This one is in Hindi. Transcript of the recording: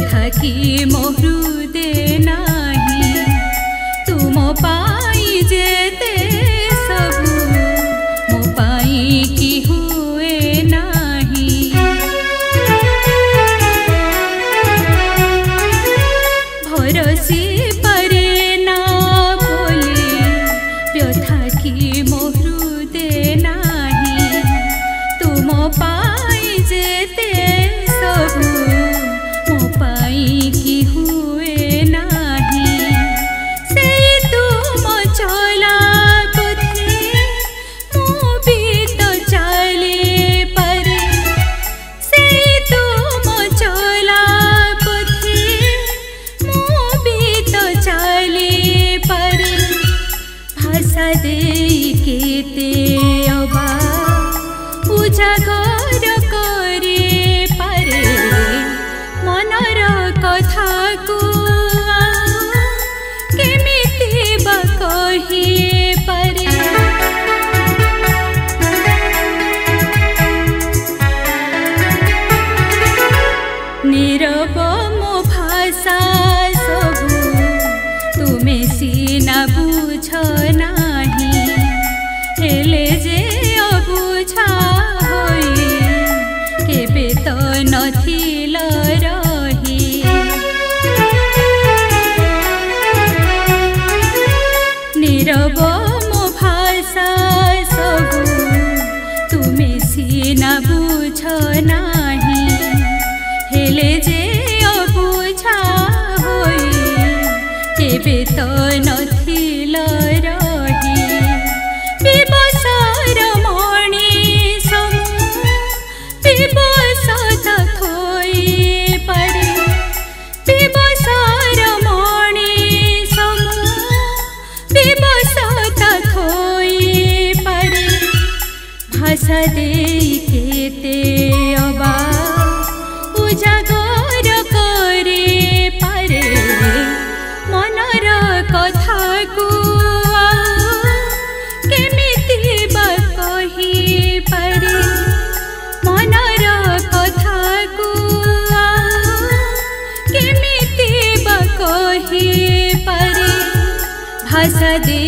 व्यथा कि मो हृदय नाही तुम पाई जेते सबु मो पाई कि हुए नाही भरोसी परे ना बोले व्यथा कि मो हृदय नाही तुम पाई जेते सबु मो पाई कि हुए नाही से तुम चला पथे मो भी तो चले परे से तुम चला पथे मो भी तो चले परे भाषा दे केते अबा उजागर करे पारे मनर कथा को केमिति बा कहि पारे नीरव मो भाषा सबु तुमे सीना बुझ नाही हेले जे अबुझा होई केबे तो नथिल रही नीरव मो भाषा सबु तुमे सीना बुझ नाही हेले जे अबुझा होई केबे तो नथिल रही विवसार मणि समूह विवसत थोई परे विवसार मणि समूह विवसत थोई परे भाषा दे केते अबा उजागर करे पारे मनर कथा को केमिति बा कहि पारे मनर कथा को केमिति बा कहि पारे भाषा दे